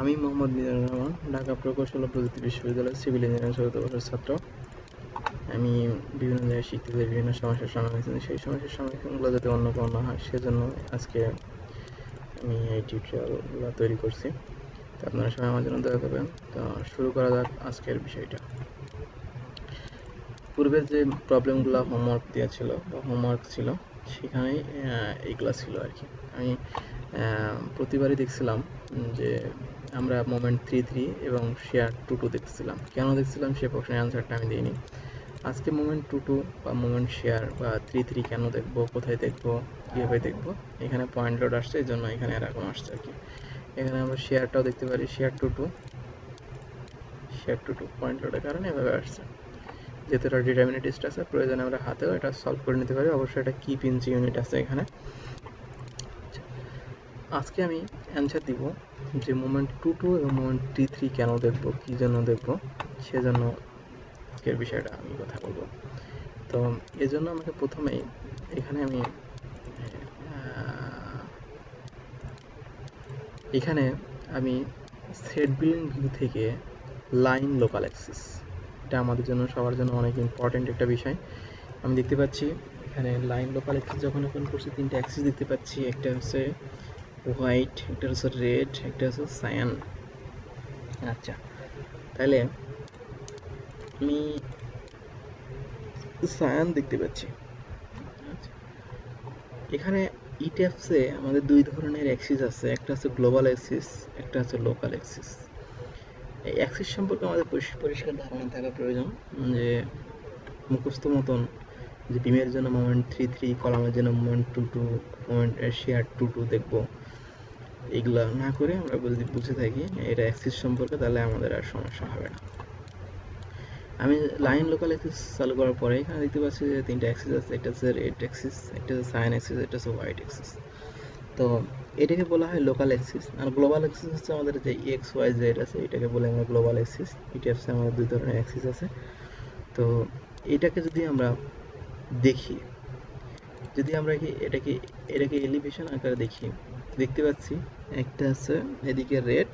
আমি মোহাম্মদ মিজানুর রহমান, ঢাকা প্রকৌশল ও প্রযুক্তি বিশ্ববিদ্যালয়ের সিভিল ইঞ্জিনিয়ারিং চতুর্থ বর্ষের ছাত্র। আমি বিভিন্ন জায়গায় শিখতে যাই, বিভিন্ন সমস্যার সম্মুখীন হয়েছি। সেই সমস্যার সম্মুখীনগুলো যাতে অন্য কেউ না হয় সেজন্য আজকে আমি এই টিউটোরিয়ালগুলো তৈরি করছি। তো আপনারা সবাই আমার জন্য দয়া করবেন। তো শুরু করা যাক আজকের বিষয়টা। পূর্বে যে প্রবলেমগুলো হোমওয়ার্ক দেওয়া ছিল বা হোমওয়ার্ক ছিল সেখানেই এইগুলো ছিল আর কি। আমি প্রতিবারই দেখছিলাম যে আমরা মোমেন্ট 3 এবং শেয়ার 2 দেখছিলাম। কেন দেখছিলাম সে প্রশ্নের অ্যান্সারটা আমি দিইনি। আজকে মোমেন্ট 2 বা মোমেন্ট শেয়ার বা 3 কেন দেখবো, কোথায় দেখবো, কীভাবে দেখবো, এখানে পয়েন্ট লোড আসছে, এই জন্য এখানে এরকম আসছে আর কি। এখানে আমরা শেয়ারটাও দেখতে পারি, শেয়ার 2 পয়েন্ট লোডের কারণে এভাবে আসছে। যেহেতু এটা ডিটারমিনেট আছে, প্রয়োজনে আমরা হাতেও এটা সলভ করে নিতে পারি। অবশ্যই এটা কি পিঞ্চি ইউনিট আছে এখানে। আজকে আমি অ্যান্সার দিব যে মোমেন্ট 2 এবং মোমেন্ট 3 কেন দেখব, কী জন্য দেখব, সেজন্য আজকের বিষয়টা আমি কথা বলবো। তো এজন্য আমাকে প্রথমেই এখানে আমি সেট বিল্ডিং ভিউ থেকে লাইন লোকাল অ্যাক্সিস, এটা আমাদের জন্য সবার জন্য অনেক ইম্পর্টেন্ট একটা বিষয়। আমি দেখতে পাচ্ছি এখানে লাইন লোকাল অ্যাক্সিস যখন ওপেন করছি, 3টে অ্যাক্সিস দেখতে পাচ্ছি। একটা হচ্ছে হোয়াইট, একটা হচ্ছে রেড, একটা হচ্ছে সায়ান। আচ্ছা, তাহলে আমি সায়ান দেখতে পাচ্ছি। এখানে ইট্যাপসে আমাদের দুই ধরনের অ্যাক্সিস আছে, একটা হচ্ছে গ্লোবাল অ্যাক্সিস, একটা হচ্ছে লোকাল অ্যাক্সিস। এই অ্যাক্সিস সম্পর্কে আমাদের পরিষ্কার ধারণা থাকা প্রয়োজন, যে মুখস্থ মতন যে বিমের জন্য মোমেন্ট 3, কলামের জন্য মোমেন্ট 2, মোমেন্ট শেয়ার 2 দেখবো, এগুলা না করে আমরা যদি বুঝে থাকি এটা অ্যাক্সিস সম্পর্কে, তাহলে আমাদের আর সমস্যা হবে না। আমি লাইন লোকাল অ্যাক্সিস চালু করার পরে এখানে দেখতে পাচ্ছি যে 3টে অ্যাক্সিস আছে। একটা হচ্ছে রেড অ্যাক্সিস, একটা হচ্ছে সাইন অ্যাক্সিস, একটা হচ্ছে হোয়াইট অ্যাক্সিস। তো এটাকে বলা হয় লোকাল অ্যাক্সিস। আর গ্লোবাল অ্যাক্সিস হচ্ছে আমাদের যে এক্স ওয়াই জেড আছে, এটাকে বলে আমরা গ্লোবাল অ্যাক্সিস। এটা হচ্ছে আমাদের দুই ধরনের অ্যাক্সিস আছে। তো এটাকে যদি আমরা দেখি, যদি আমরা এটাকে এলিভেশন আকারে দেখি, দেখতে পাচ্ছি একটা হচ্ছে এদিকে রেড,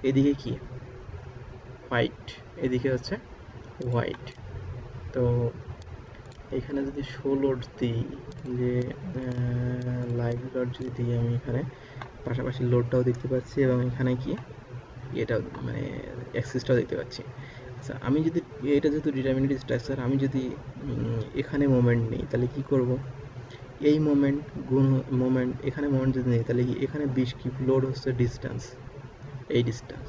এদিকে কি হোয়াইট, এদিকে হচ্ছে হোয়াইট। তো এখানে যদি শো লোড দিই, যে লাইভ লোড যদি দিই, আমি এখানে পাশাপাশি লোডটাও দেখতে পাচ্ছি এবং এখানে কি এটাও মানে অ্যাক্সিসটাও দেখতে পাচ্ছি। আচ্ছা, আমি যদি এটা যেহেতু ডিটারমিনেট স্ট্রাকচার, আমি যদি এখানে মোমেন্ট নেই তাহলে কি করব? এই মোমেন্ট গুণ মোমেন্ট, এখানে মোমেন্ট যদি নেই তাহলে কি এখানে 20 কিপ লোড হচ্ছে ডিস্টেন্স, এই ডিস্টেন্স।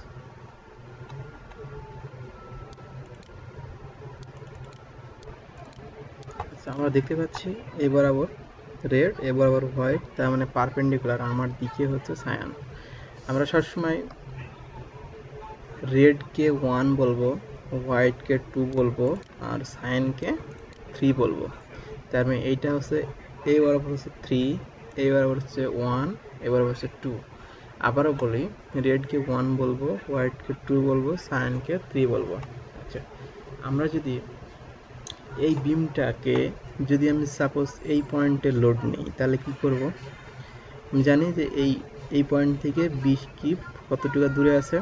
আচ্ছা, আমরা দেখতে পাচ্ছি এ বরাবর রেড, এ বরাবর হোয়াইট, তার মানে পারপেন্ডিকুলার আমার দিকে হচ্ছে সায়ান। আমরা সবসময় রেডকে 1 বলবো, হোয়াইটকে 2 বলবো, আর সায়ানকে 3 বলবো। তার মানে এইটা হচ্ছে এই বরাবর হচ্ছে 3, এই বরাবর হচ্ছে 1, এই বরাবর হচ্ছে 2। আবারও বলি, রেডকে 1 বলবো, হোয়াইটকে 2 বলবো, সায়ানকে 3 বলবো। আচ্ছা, আমরা যদি এই বিমটাকে যদি আমি সাপোজ এই পয়েন্টে লোড নিই তাহলে কি করব? আমি জানি যে এই পয়েন্ট থেকে 20 কিপ কতটুকু দূরে আছে।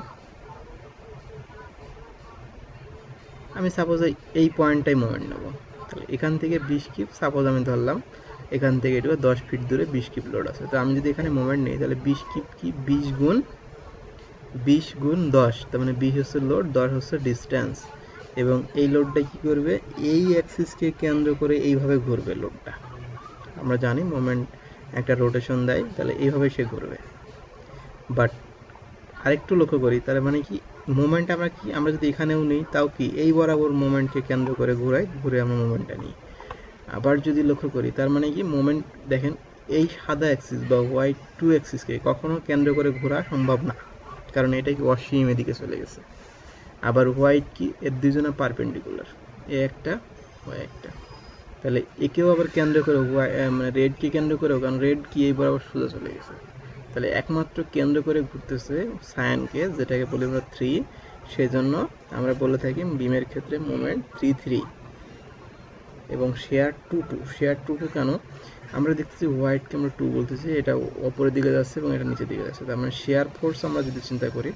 আমি সাপোজ এই পয়েন্টটাই মোমেন্ট নেব, তাহলে এখান থেকে 20 কিপ, সাপোজ আমি ধরলাম এখান থেকে এটুকু 10 ফিট দূরে 20 কিপ লোড আছে। তো আমি যদি এখানে মোমেন্ট নিই তাহলে 20 কিপ কি 20 গুণ 10, তার মানে 20 হচ্ছে লোড, 10 হচ্ছে ডিস্টেন্স। এবং এই লোডটা কি করবে? এই অ্যাক্সিসকে কেন্দ্র করে এইভাবে ঘুরবে লোডটা। আমরা জানি মোমেন্ট একটা রোটেশন দেয়, তাহলে এইভাবে সে ঘুরবে। বাট আরেকটু লক্ষ্য করি, তার মানে কি মোমেন্ট আমরা যদি এখানেও নিই তাও কি এই বরাবর মোমেন্টকে কেন্দ্র করে ঘুরে আমরা মোমেন্টটা নিই। আবার যদি লক্ষ্য করি, তার মানে কি মোমেন্ট দেখেন এই সাদা অ্যাক্সিস বা হোয়াইট 2 অ্যাক্সিসকে কখনো কেন্দ্র করে ঘোরা সম্ভব না, কারণ এটা কি অসীম এদিকে চলে গেছে। আবার হোয়াইট কি এর দুজনে পারপেন্ডিকুলার, এ একটা ও একটা, তাহলে একেও আবার কেন্দ্র করে মানে রেডকে কেন্দ্র করেও, কারণ রেড কি এই বরাবর সোজা চলে গেছে। তাহলে একমাত্র কেন্দ্র করে ঘুরতেছে সায়ানকে, যেটাকে বলি আমরা 3। সেজন্য আমরা বলে থাকি বিমের ক্ষেত্রে মোমেন্ট 3। এবং শেয়ার টু কেন আমরা দেখতেছি হোয়াইটকে আমরা 2 বলতেছি, এটা উপরের দিকে যাচ্ছে এবং এটা নিচের দিকে যাচ্ছে, তার মানে শেয়ার ফোর্স আমরা যদি চিন্তা করি,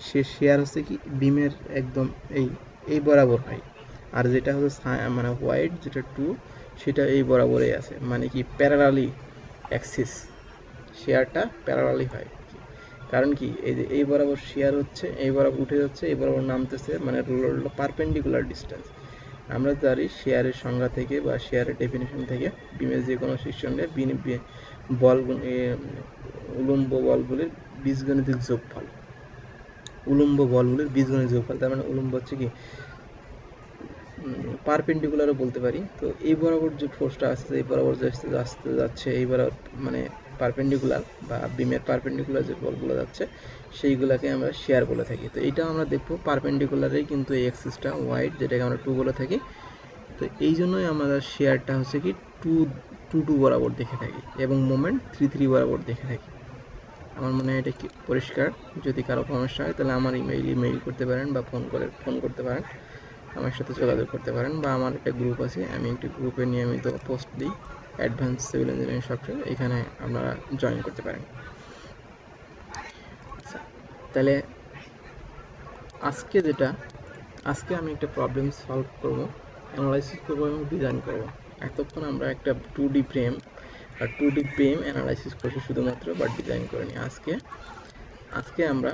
সে শেয়ার হচ্ছে কি বিমের একদম এই বরাবর হয়, আর যেটা হচ্ছে মানে হোয়াইট যেটা 2 সেটা এই বরাবরই আছে, মানে কি প্যারালালি অ্যাক্সিস, শেয়ারটা প্যারালালি হয়। কারণ কি এই যে এই বরাবর শেয়ার হচ্ছে, এই বরাবর উঠে যাচ্ছে, এই বরাবর নামতেছে, মানে পারপেন্ডিকুলার ডিস্টেন্স। আমরা জানি শেয়ারের সংজ্ঞা থেকে বা শেয়ারের ডেফিনেশন থেকে বিমের যে কোনো সেকশনে বল উলম্ব বলগুলির বীজগণিতিক যোগফল, উলম্ব বলগুলির বীজগণিতিক যোগফল, তার মানে উলম্ব হচ্ছে কি পারপেন্ডিকুলারও বলতে পারি। তো এই বরাবর যে ফোর্সটা আসছে, এই বরাবর যে আসতে যাচ্ছে, এই বরাবর মানে পারপেন্ডিকুলার বা বিমের পারপেন্ডিকুলার যে বলগুলো যাচ্ছে সেইগুলোকে আমরা শেয়ার বলে থাকি। তো এইটা আমরা দেখবো পারপেন্ডিকুলারেই কিন্তু এই অ্যাক্সিসটা হোয়াইট, যেটাকে আমরা 2 বলে থাকি। তো এই জন্যই আমাদের শেয়ারটা হচ্ছে কি 2 বরাবর দেখে থাকি এবং মোমেন্ট 3 বরাবর দেখে থাকি। আমার মনে হয় এটা কি পরিষ্কার। যদি কারো সমস্যা হয় তাহলে আমার ইমেইল করতে পারেন বা ফোন করতে পারেন, আমার সাথে যোগাযোগ করতে পারেন, বা আমার একটা গ্রুপ আছে, আমি একটি গ্রুপে নিয়মিত পোস্ট দিই, অ্যাডভান্স সিভিল ইঞ্জিনিয়ারিং সফটওয়্যার, এখানে আপনারা জয়েন করতে পারেন। আচ্ছা, তাহলে আজকে আমি একটা প্রবলেম সলভ করব, অ্যানালাইসিস করব এবং ডিজাইন করব। এতক্ষণ আমরা একটা 2D ফ্রেম আর 2D বিম অ্যানালাইসিস করছি শুধুমাত্র, বাট ডিজাইন করিনি। আজকে আমরা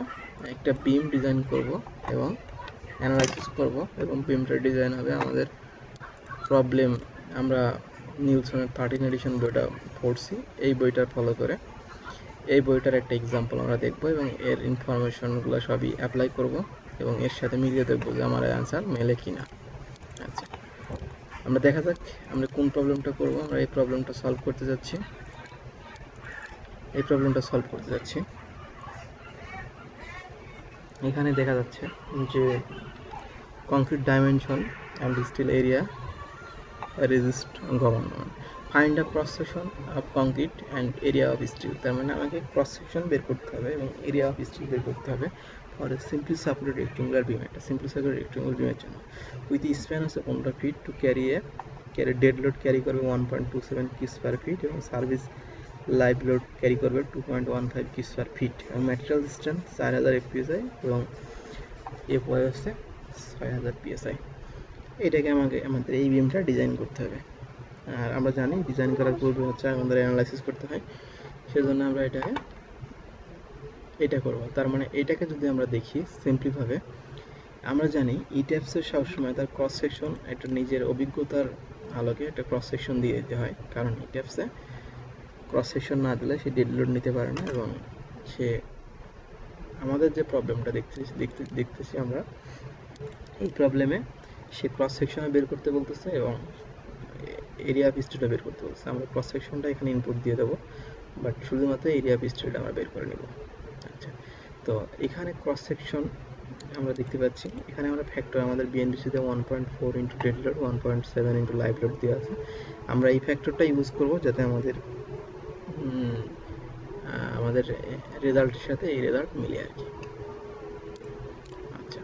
একটা বিম ডিজাইন করব এবং অ্যানালাইসিস করব, এবং বিমটা ডিজাইন হবে আমাদের প্রবলেম। আমরা নিউটনের 13 এডিশন বইটা পড়ছি, এই বইটা ফলো করে এই বইটার একটা এক্সাম্পল আমরা দেখব এবং এর ইনফরমেশনগুলো সবই অ্যাপ্লাই করব এবং এর সাথে মিলিয়ে দেখব যে আমার অ্যান্সার মেলে কিনা। আচ্ছা, আমরা দেখা যাক আমরা কোন প্রবলেমটা করব। আমরা এই প্রবলেমটা সলভ করতে যাচ্ছি। এখানে দেখা যাচ্ছে যে concrete dimension and steel area resist government. Find a cross section of concrete and area of steel. তার মানে আমাকে ক্রস সেকশন বের করতে হবে এবং এরিয়া অফ স্টিল বের করতে হবে for a simply supported rectangular beam, একটা সিম্পলি সাপোর্টেড রেক্টেঙ্গুলার বিমের জন্য। উইথ স্প্যান আছে 15 feet, to carry dead load carry করবে 1.27 কি স্কোয়ার ফিট এবং সার্ভিস লাইভ লোড ক্যারি করবে 2.15 কি স্কোয়ার ফিট এবং ম্যাটেরিয়াল ডিস্টেন্স 4000 fpsi এবং এফওয়াই হচ্ছে 6000 psi। এটাকে আমাদের এই বিমটা ডিজাইন করতে হবে। আর আমরা জানি ডিজাইন করার পূর্বে হচ্ছে আমাদের অ্যানালাইসিস করতে হয়, সেজন্য আমরা এটা করব। তার মানে এটাকে যদি আমরা দেখি সিম্পলিভাবে, আমরা জানি ইট্যাপসের সবসময় তার ক্রস সেকশন একটা নিজের অভিজ্ঞতার আলোকে একটা ক্রস সেকশন দিয়ে দিতে হয়, কারণ ইট্যাপসে ক্রস সেকশন না দিলে সে ডেড লোড নিতে পারে না এবং সে আমাদের যে প্রবলেমটা দেখতেছি আমরা এই প্রবলেমে সে ক্রস সেকশনে বের করতে বলতেছে এবং এরিয়া অফ স্টিলটা বের করতে বলছে। আমরা ক্রস সেকশনটা এখানে ইনপুট দিয়ে দেবো, বাট শুধুমাত্র এরিয়া অফ স্টিলটা আমরা বের করে নেব। আচ্ছা, তো এখানে ক্রস সেকশন আমরা দেখতে পাচ্ছি, এখানে আমরা ফ্যাক্টর আমাদের বিএনবিসিতে 1.4 into dead load, 1.7 into live load দেওয়া আছে। আমরা এই ফ্যাক্টরটা ইউজ করব যাতে আমাদের রেজাল্টের সাথে এই রেজাল্ট মিলে আর কি। আচ্ছা,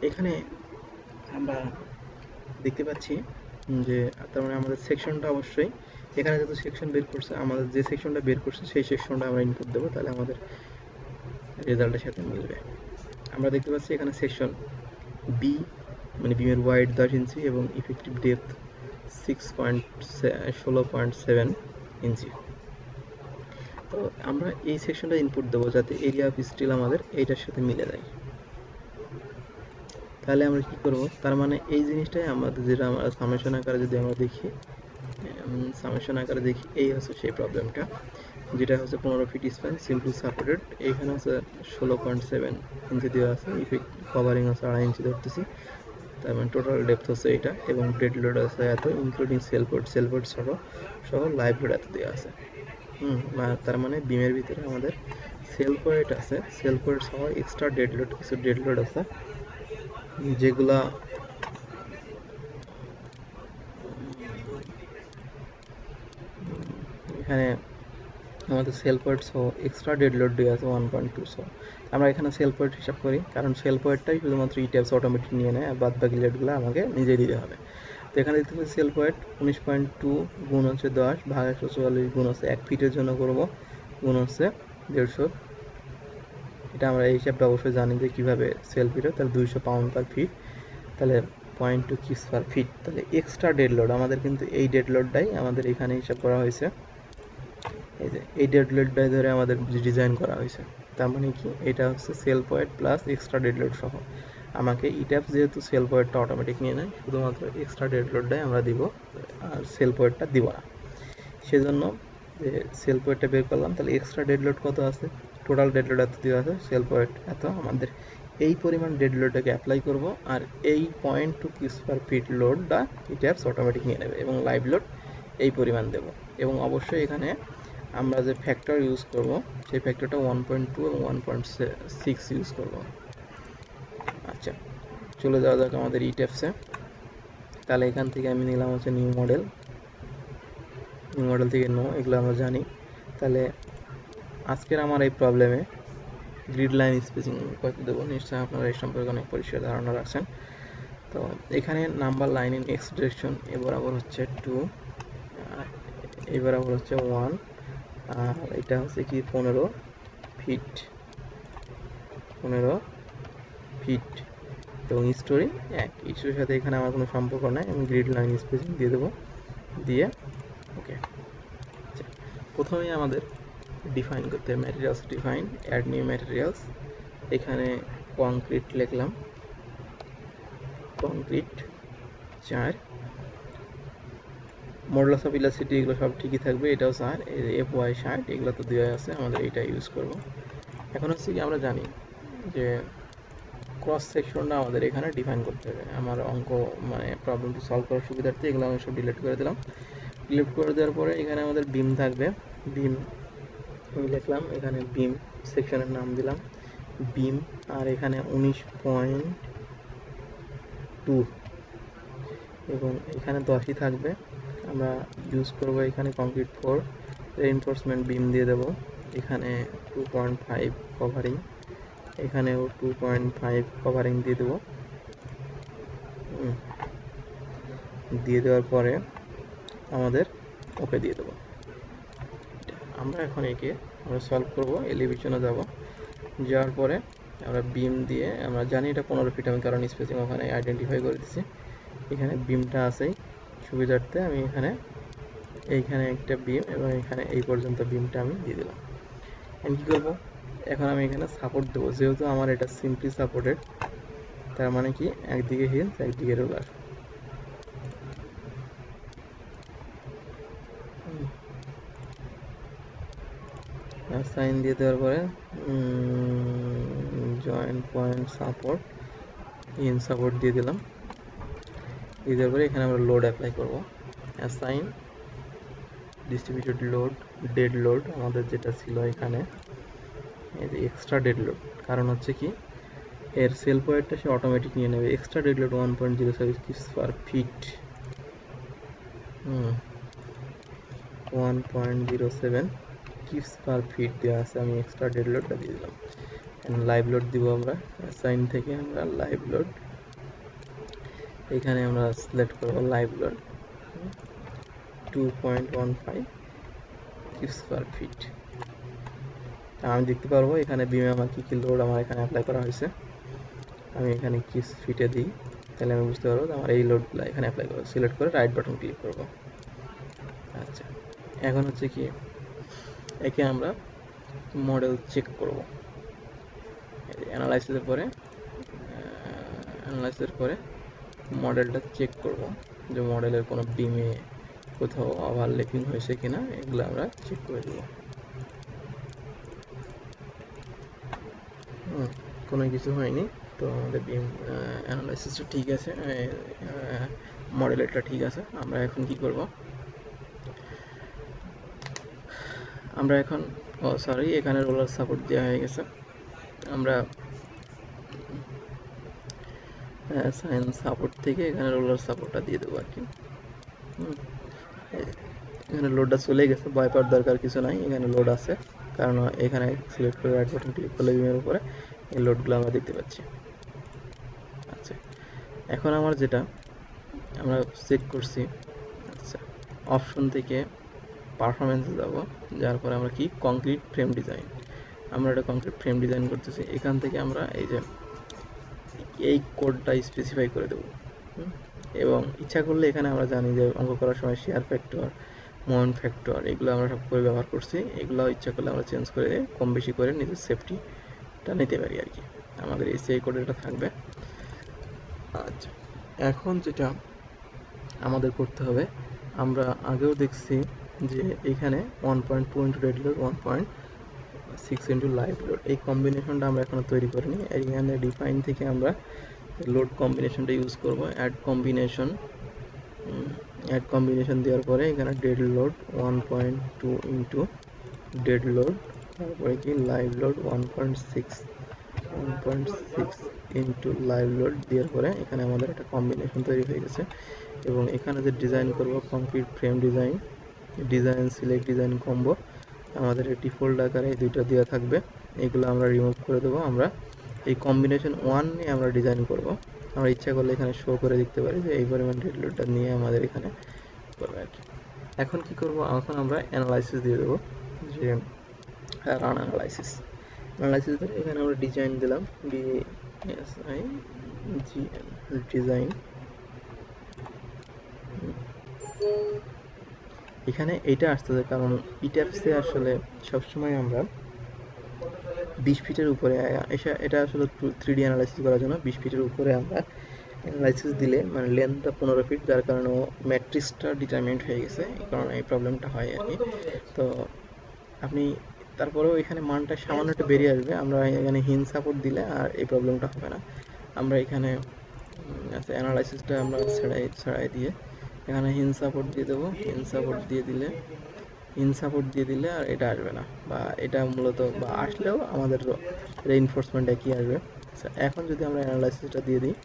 এখানে আমরা দেখতে পাচ্ছি যে তার মানে আমাদের সেকশনটা অবশ্যই এখানে যত সেকশন বের করছে, আমাদের যে সেকশনটা বের করছে সেই সেকশনটা আমরা ইনপুট দেবো, তাহলে আমাদের রেজাল্টের সাথে মিলবে। আমরা দেখতে পাচ্ছি এখানে সেকশন বি মানে বিমের ওয়াইড 10 ইঞ্চি এবং ইফেক্টিভ ডেপথ 16.7 ইঞ্চি। তো আমরা এই সেকশনটা ইনপুট দেবো যাতে এরিয়া অফ স্টিল আমাদের এইটার সাথে মিলে যায়। তাহলে আমরা কি করব, তার মানে এই জিনিসটাই আমাদের যেটা আমরা সামেশন আকারে যদি আমরা দেখি, এই হচ্ছে সেই প্রবলেমটা, যেটা হচ্ছে 15 ফিট স্প্যান সিম্পলি সাপোর্টেড। এইখানে হচ্ছে 16.7 ইঞ্চি দেওয়া আছে, ইফেক্ট কভারিং আছে 2.5 ইঞ্চি ধরতেছি, তার মানে টোটাল ডেপথ হচ্ছে এটা এবং ডেড লোড আছে এত, ইনক্লুডিং সেলবোর্ড সহ লাইভ লোড এত দেওয়া আছে। তার মানে বিমের ভিতরে আমাদের সেলবোর্ড আছে, সেলবোর্ড সহ এক্সট্রা কিছু ডেড লোড আছে, যেগুলা এখানে আমাদের সেলবোর্ড সহ এক্সট্রা ডেড লোড দেওয়া আছে 1.2 সহ। আমরা এখানে সেলবোর্ড হিসাব করি, কারণ সেলবোর্ডটাই শুধুমাত্র ইট্যাপস অটোমেটিক নিয়ে নেয়, আর বাদ বাকি লোডগুলো আমাকে নিজে দিতে হবে। তো এখানে দেখতে পাচ্ছি সেল পয়েন্ট 19.2 গুণ হচ্ছে 10 ভাগ 144 গুণ হচ্ছে 1 ফিটের জন্য করব, গুণ হচ্ছে 150। এটা আমরা এই হিসাবটা অবশ্যই জানি যে কীভাবে সেল ফিট হয়, তাহলে 200 পাউন্ড পার ফিট, তাহলে 0.2 কিপস পার ফিট। তাহলে এক্সট্রা ডেড লোড আমাদের কিন্তু এই ডেড লোডটাই আমাদের এখানে হিসাব করা হয়েছে, এই যে এই ডেড লোডটাই ধরে আমাদের ডিজাইন করা হয়েছে। তার মানে কি, এটা হচ্ছে cell point plus extra dead load সহ। আমাকে ইট্যাপ যেহেতু সেল পয়েন্টটা অটোমেটিক নিয়ে নেয়, শুধুমাত্র এক্সট্রা ডেড লোডটাই আমরা দিব, আর সেল পয়েন্টটা দিব না। সেজন্য যে সেল পয়েন্টটা বের করলাম, তাহলে এক্সট্রা ডেড লোড কত আছে, টোটাল ডেড লোড এত দেওয়া আছে, সেল পয়েন্ট এত, আমাদের এই পরিমাণ ডেড লোডটাকে অ্যাপ্লাই করব, আর এই 0.2 কিপস পার ফিট লোডটা ইট্যাপস অটোমেটিক নিয়ে নেবে, এবং লাইভ লোড এই পরিমাণ দেব। এবং অবশ্যই এখানে আমরা যে ফ্যাক্টর ইউজ করব, সেই ফ্যাক্টরটা 1.2 এবং 1.6 ইউজ করব। আচ্ছা, চলে যাওয়া যাক আমাদের ইট্যাপসে। তাহলে এখান থেকে আমি নিলাম হচ্ছে নিউ মডেল থেকে নো, এগুলো আমরা জানি। তাহলে আজকের আমার এই প্রবলেমে গ্রিড লাইন স্পেসিং কত দেবো, নিশ্চয়ই আপনারা এই সম্পর্কে অনেক পরিষ্কার ধারণা রাখছেন। তো এখানে number line in X direction এ বরাবর হচ্ছে 2, এই বরাবর হচ্ছে 1, আর এটা হচ্ছে কি 15 ফিট, এবং স্টোরি এক, স্টোরির সাথে এখানে আমার কোনো সম্পর্ক নাই, আমি গ্রিড লাইন স্পেসিং দিয়ে দেবো, দিয়ে ওকে। আচ্ছা, প্রথমেই আমাদের ডিফাইন করতে হবে materials, define add new materials. এখানে কংক্রিট লিখলাম, কংক্রিট 4, মডুলাস অফ ইলাস্টিসিটি এগুলো সব ঠিকই থাকবে, এটাও 4, এই FY 60 এগুলো তো দেওয়া আছে, আমাদের এইটা ইউজ করব। এখন হচ্ছে কি, আমরা জানি যে ক্রস সেকশনটা আমাদের এখানে ডিফাইন করতে হবে। আমার অঙ্ক মানে প্রবলেমটি সলভ করার সুবিধার্থে এগুলো আমি সব ডিলিট করে দিলাম। ডিলিট করে দেওয়ার পরে এখানে আমাদের বিম থাকবে, বিম আমি লিখলাম, এখানে বিম সেকশনের নাম দিলাম বিম, আর এখানে 19.2 এবং এখানে 10ই থাকবে। আমরা ইউজ করব এখানে কংক্রিট 4 রেইনফোর্সমেন্ট বিম দিয়ে দেব, এখানে 2.5 কভারিং, এখানেও 2.5 কভারিং দিয়ে দেবো। দিয়ে দেওয়ার পরে আমাদের ওকে দিয়ে দেবো। আমরা এখন একে আমরা সলভ করব, এলিভেশনে যাব, যাওয়ার পরে আমরা বিম দিয়ে, আমরা জানি এটা 15 ফিট, আমি কারণ স্পেসিং ওখানে আইডেন্টিফাই করে দিচ্ছি। এখানে বিমটা আছেই, সুবিধার্থে আমি এইখানে একটা বিম এবং এখানে এই পর্যন্ত বিমটা আমি দিয়ে দিলাম। আমি কী করবো, এখন আমি এখানে সাপোর্ট দেবো, যেহেতু আমার এটা সিম্পলি সাপোর্টেড, তার মানে কি একদিকে হিলস একদিকে রোলার। সাইন দিয়ে দেওয়ার পরে joint point support, in support দিয়ে দিলাম। দিয়ে দেওয়ার পরে এখানে আমরা লোড অ্যাপ্লাই করব, assign distributed load, dead load আমাদের যেটা ছিল এখানে, এই যে এক্সট্রা ডেড লোড, কারণ হচ্ছে কি এর সেল পয়েন্টটা সে অটোমেটিক নিয়ে নেবে। Extra dead load 1.07 keeps per fit, 1.07 keeps per fit দেওয়া আছে, আমি এক্সট্রা ডেড লোডটা দিয়ে দিলাম। লাইভ লোড দিব আমরা, সাইন থেকে আমরা লাইভ লোড, এখানে আমরা সিলেক্ট করব live load 2.15 keeps per fit. আমি দেখতে পারবো এখানে বিমে আমার কী কী লোড আমার এখানে অ্যাপ্লাই করা হয়েছে। আমি এখানে কিপস ফিটে দিই, তাহলে আমি বুঝতে পারবো আমার এই লোডগুলো এখানে অ্যাপ্লাই করবো। সিলেক্ট করে রাইট বাটন ক্লিক করব। আচ্ছা, এখন হচ্ছে কি একে আমরা মডেল চেক করব, অ্যানালাইসিসের পরে মডেলটা চেক করব যে মডেলের কোনো বিমে কোথাও ওভারল্যাপিং হয়েছে কিনা, এগুলো আমরা চেক করে দেব। কোনো কিছু হয়নি, তো আমাদের বিম অ্যানালাইসিসটা ঠিক আছে, মডেলেরটা ঠিক আছে। আমরা এখন কি করব, আমরা এখন সরি এখানে রোলার সাপোর্ট দেওয়া হয়ে গেছে, আমরা সাইন সাপোর্ট থেকে এখানে রোলার সাপোর্টটা দিয়ে দেবো আর কি। এখানে লোডটা চলে গেছে, ভয় পাওয়ার দরকার কিছু নাই, এখানে লোড আছে, কারণ এখানে সিলেক্ট করে রাইট বাটন ক্লিক করলে বিমের উপরে এই লোডগুলো আমরা দেখতে পাচ্ছি। আচ্ছা, এখন আমার যেটা আমরা সেট করছি। আচ্ছা, অপশন থেকে পারফরমেন্সে যাব, যার পরে আমরা কি কংক্রিট ফ্রেম ডিজাইন, আমরা এটা কংক্রিট ফ্রেম ডিজাইন করতেছি। এখান থেকে আমরা এই যে এই কোডটা স্পেসিফাই করে দেবো। এবং ইচ্ছা করলে এখানে আমরা জানি যে অঙ্ক করার সময় শেয়ার ফ্যাক্টর, মোমেন্ট ফ্যাক্টর, এগুলো আমরা সব করে ব্যবহার করছি। এগুলো ইচ্ছা করলে আমরা চেঞ্জ করে কম বেশি করে নিজের সেফটিটা নিতে পারি আর কি। আমাদের এসিআই কোডে এটা থাকবে। আচ্ছা, এখন যেটা আমাদের করতে হবে, আমরা আগেও দেখছি যে এখানে 1.2 into dead load, 1.6 into live load, এই কম্বিনেশনটা আমরা এখনো তৈরি করিনি। এখানে ডিফাইন থেকে আমরা লোড কম্বিনেশনটা ইউজ করব। অ্যাড কম্বিনেশন দেওয়ার পরে এখানে dead load 1.2 into dead load, তারপরে কি live load 1.6 into live load দেওয়ার পরে এখানে আমাদের একটা কম্বিনেশন তৈরি হয়ে গেছে। এবং এখানে যে ডিজাইন করব concrete frame design, select design combo, আমাদের ডিফল্ট আকারে এই দুইটা দেওয়া থাকবে। এগুলো আমরা রিমুভ করে দেবো। আমরা এই কম্বিনেশন 1 নিয়ে আমরা ডিজাইন করব। আমরা ইচ্ছা করলে এখানে শো করে দেখতে পারি যে এই পরিমাণ ডেড লোডটা নিয়ে আমাদের এখানে করবে আর কি। এখন কি করব, এখন আমরা অ্যানালাইসিস দিয়ে দেবো, যে রান অ্যানালাইসিস ধরে এখানে আমরা ডিজাইন দিলাম, ডিজাইন। এখানে এইটা আসতেছে কারণ ইট্যাপসে আসলে সবসময় আমরা 20 ফিটের উপরে, এটা আসলে 3D অ্যানালাইসিস করার জন্য 20 ফিটের উপরে আমরা অ্যানালাইসিস দিলে মানে লেন্থটা 15 ফিট, যার কারণে ম্যাট্রিক্সটা ডিটারমিনেন্ট হয়ে গেছে, এই কারণে এই প্রবলেমটা হয় আর কি। তো আপনি তারপরেও এখানে মানটা সামান্য একটু বেরিয়ে আসবে, আমরা এখানে হিন সাপোর্ট দিলে আর এই প্রবলেমটা হবে না। আমরা এখানে আচ্ছা অ্যানালাইসিসটা আমরা ছাড়াই দিয়ে এখানে হিন সাপোর্ট দিয়ে দেবো। হিন সাপোর্ট দিয়ে দিলে আর এটা আসবে না, বা এটা মূলত বা আসলেও আমাদের রেইনফোর্সমেন্ট একই আসবে। এখন যদি আমরা অ্যানালাইসিসটা দিয়ে দিই,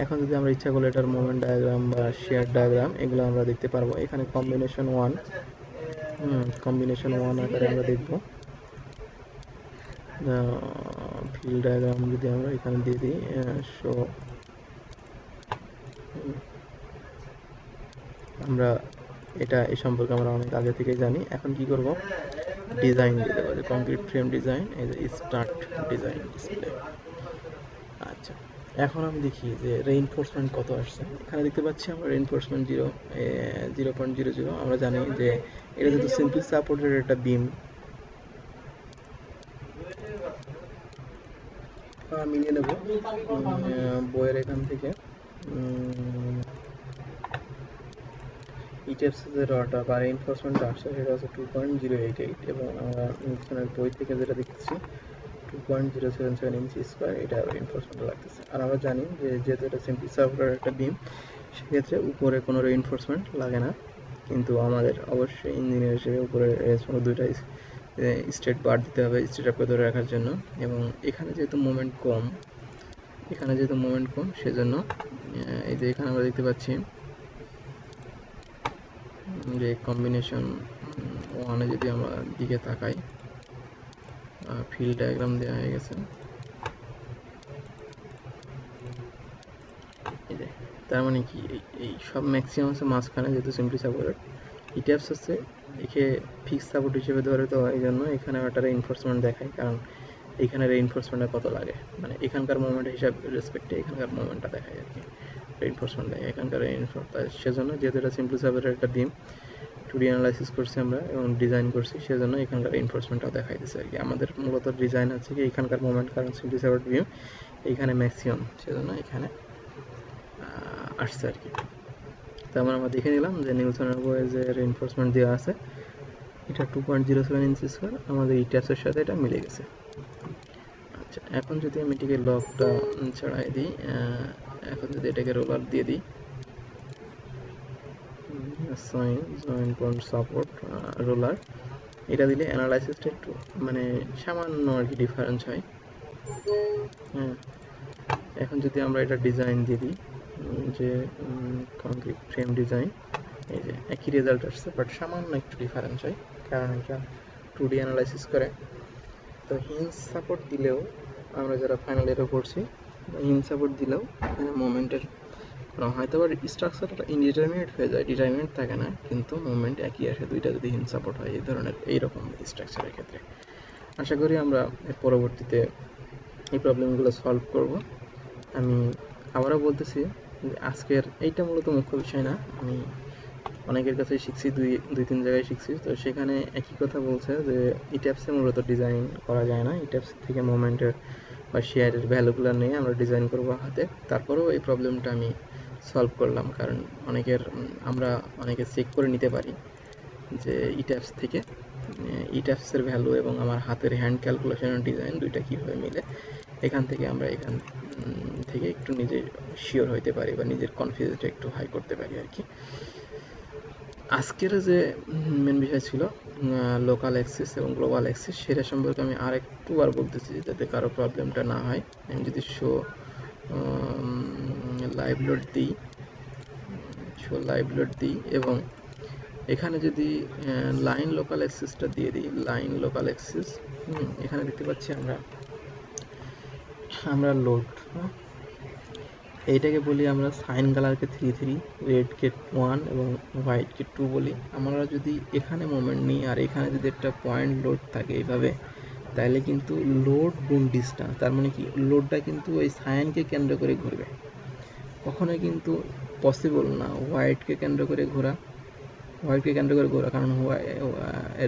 এখন যদি আমরা ইচ্ছা করলে এটার মোমেন্ট ডায়াগ্রাম বা শেয়ার ডায়াগ্রাম এগুলো আমরা দেখতে পারবো। এখানে কম্বিনেশন 1 আকারে আমরা দেখব। ফিল্ড ডায়াগ্রাম যদি আমরা এখানে দিয়ে দিই, শো, আমরা এটা এই সম্পর্কে আমরা অনেক আগে থেকে জানি। এখন কি করব, ডিজাইন দিয়ে দেবো, যে কংক্রিট ফ্রেম ডিজাইন, এই যে স্টার্ট ডিজাইন ডিসপ্লে। আচ্ছা, এখন আমি দেখি যে রেইনফোর্সমেন্ট কত আসছে। এখানে দেখতে পাচ্ছি আমরা রেইনফোর্সমেন্ট 0.00। আমরা জানি যে এটা যেহেতু সিম্পল সাপোর্টেড একটা বিম, মিলিয়ে নেব বইয়ের এখান থেকে। ইটিএফসি যে রটা বা রেইনফোর্সমেন্ট আসছে সেটা হচ্ছে 2.088, এবং আমরা নিউটনের বই থেকে যেটা দেখতেছি 2.077 ইঞ্চি স্কোয়ার, এটা রেইনফোর্সমেন্ট লাগতেছে। আর আমরা জানি যে যেহেতু এটা সিম্পল সাপোর্টেড একটা বিম, সেক্ষেত্রে উপরে কোনো রেইনফোর্সমেন্ট লাগে না। কিন্তু আমাদের অবশ্যই ইঞ্জিনিয়ার হিসেবে উপরে দুইটা স্ট্রেট বার দিতে হবে স্ট্রেটআপকে ধরে রাখার জন্য। এবং এখানে যেহেতু মোমেন্ট কম, সেজন্য এই যে এখানে আমরা দেখতে পাচ্ছি যে কম্বিনেশন 1-এ যদি আমরা দিকে তাকাই, ফিল্ড ডায়াগ্রাম দেওয়া হয়ে গেছে। তার মানে কি, এই সব ম্যাক্সিমাম হচ্ছে মাঝখানে, যেহেতু সিম্পলি সাপোর্টেড। ইটিএফস হচ্ছে একে ফিক্স সাপোর্ট হিসেবে ধরে, তো এই জন্য এখানে একটা রেইনফোর্সমেন্ট দেখায়, কারণ এখানে রেইনফোর্সমেন্টটা কত লাগে, মানে এখানকার মোমেন্ট হিসাব রেসপেক্টে এখানকার মোমেন্টটা দেখায় আর কি, রেইনফোর্সমেন্ট দেয় এখানকার সেজন্য যেহেতু এটা সিম্পলি সাপোর্টেড একটা বিম, 2D অ্যানালাইসিস করছি আমরা এবং ডিজাইন করছি, সেজন্য এখানকার রেইনফোর্সমেন্টটাও দেখাই দিচ্ছে আর কি। আমাদের মূলত ডিজাইন হচ্ছে কি এখানকার মোমেন্ট, কারণ সিম্পলি সাপোর্টেড বিম এইখানে ম্যাক্সিমাম, সেজন্য এখানে আসছে আর কি। তারপর আমরা দেখে নিলাম যে নিউটনের বইয়ে যে রেইনফোর্সমেন্ট দেওয়া আছে এটা 2.07 ইঞ্চি স্কোয়ার, আমাদের ইটিএফসের সাথে এটা মিলে গেছে। আচ্ছা, এখন যদি আমি এটাকে লকটা ছাড়াই দিই, এখন যদি এটাকে রোলার দিয়ে দিই, জয়েন্ট পয়েন্ট সাপোর্ট রোলার, এটা দিলে অ্যানালাইসিসটা একটু মানে সামান্য আর কি ডিফারেন্স হয়। হ্যাঁ, এখন যদি আমরা এটা ডিজাইন দিয়ে দিই, যে কংক্রিট ফ্রেম ডিজাইন, এই যে একই রেজাল্ট আসছে, বাট সামান্য একটু ডিফারেন্স হয়, কারণ এটা 2D অ্যানালাইসিস করে। তো হিঞ্জ সাপোর্ট দিলেও আমরা যারা ফাইনাল ইয়ারে করছি হিন সাপোর্ট দিলেও এখানে মোমেন্টের হয়তো আবার স্ট্রাকচারটা ইনডিটারমিনেট হয়ে যায়, ডিটারমিনেট থাকে না, কিন্তু মুভমেন্ট একই আসে দুইটা যদি হিন সাপোর্ট হয় এই ধরনের এইরকম স্ট্রাকচারের ক্ষেত্রে। আশা করি আমরা এর পরবর্তীতে এই প্রবলেমগুলো সলভ করব। আমি আবারও বলতেছি আজকের এইটা মূলত মুখ্য বিষয় না, আমি অনেকের কাছে শিখছি, দুই তিন জায়গায় শিখছি, তো সেখানে একই কথা বলছে যে ইট্যাপসে মূলত ডিজাইন করা যায় না, ইট্যাপস থেকে মোমেন্টের বা শেয়ারের ভ্যালুগুলো নিয়ে আমরা ডিজাইন করবো হাতে। তারপরেও এই প্রবলেমটা আমি সলভ করলাম, কারণ আমরা অনেকে চেক করে নিতে পারি যে ইট্যাপস থেকে ইট্যাপসের ভ্যালু এবং আমার হাতের হ্যান্ড ক্যালকুলেশনের ডিজাইন দুইটা কীভাবে মিলে, এখান থেকে একটু নিজে শিওর হইতে পারি বা নিজের কনফিডেন্সটা একটু হাই করতে পারি আর কি। আজকের যে মেন বিষয় ছিল লোকাল অ্যাক্সিস এবং গ্লোবাল অ্যাক্সিস, সেটা সম্পর্কে আমি আর একটুবার বলতেছি যাতে কারো প্রবলেমটা না হয়। আমি যদি লাইভ লোড দিই এবং এখানে যদি লাইন লোকাল অ্যাক্সিসটা দিয়ে দিই, লাইন লোকাল অ্যাক্সিস, এখানে দেখতে পাচ্ছি আমরা লোড, এইটাকে বলি আমরা সাইন কালারকে 3 রেডকে 1 এবং হোয়াইটকে 2 বলি। আমরা যদি এখানে মোমেন্ট নিই আর এখানে যদি একটা পয়েন্ট লোড থাকে এইভাবে, তাহলে কিন্তু লোড গুণ ডিস্টেন্স, তার মানে কি লোডটা কিন্তু ওই সাইনকে কেন্দ্র করে ঘুরবে, কখনোই কিন্তু পসিবল না হোয়াইটকে কেন্দ্র করে ঘোরা, কারণ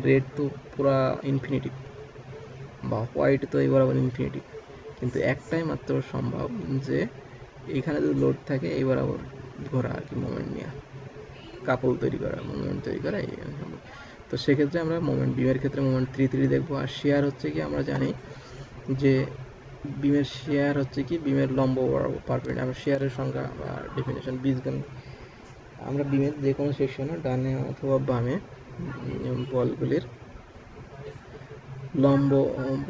রেড তো পুরা ইনফিনিটিভ বা হোয়াইট তো এই বরাবর ইনফিনিটিভ, কিন্তু একটাই মাত্র সম্ভব যে এখানে যদি লোড থাকে এই বরাবর ঘোরা আর কি, মোমেন্ট নিয়ে কাপল তৈরি করা, মোমেন্ট তৈরি করা এই সম্ভব। তো সেক্ষেত্রে আমরা মোমেন্ট বিমের ক্ষেত্রে মোমেন্ট 3 দেখবো। আর শেয়ার হচ্ছে কি আমরা জানি যে বিমের শেয়ার হচ্ছে কি বিমের লম্ব বরাবর পারপেন্ডিকুলার। আমরা শেয়ারের সংজ্ঞা বা ডেফিনেশন বীজগণিত, আমরা বিমের যে কোনো সেকশনে ডানে অথবা বামে বলগুলির লম্ব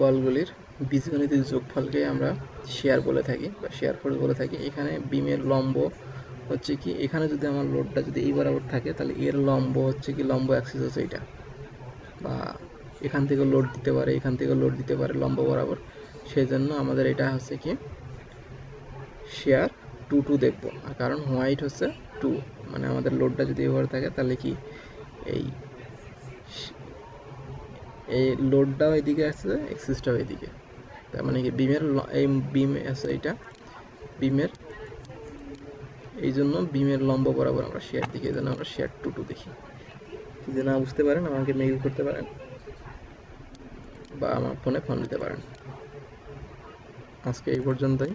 বলগুলির বীজগণিতের যোগফলকে আমরা শেয়ার বলে থাকি বা শেয়ার ফোর্স বলে থাকি। এখানে বিমের লম্ব হচ্ছে কি, এখানে যদি আমার লোডটা যদি এই বরাবর থাকে তাহলে এর লম্ব হচ্ছে কি, লম্ব অ্যাক্সিস হচ্ছে এটা, বা এখান থেকে লোড দিতে পারে, এখান থেকে লোড দিতে পারে লম্ব বরাবর। সেই জন্য আমাদের এটা হচ্ছে কি শেয়ার 2 দেখবো, কারণ হোয়াইট হচ্ছে 2, মানে আমাদের লোডটা যদি এভাবে থাকে তাহলে কি এই লোডটাও এদিকে আসছে, এক্সিসটাও এদিকে, তার মানে কি বিমের এই বিম আছে এটা বিমের, এই জন্য বিমের লম্ব বরাবর আমরা শেয়ার দিকে, এই জন্য আমরা শেয়ার 2 দেখি। যদি না বুঝতে পারেন আমাকে মেইল করতে পারেন বা আমার ফোনে ফোন দিতে পারেন। আজকে এই পর্যন্তই।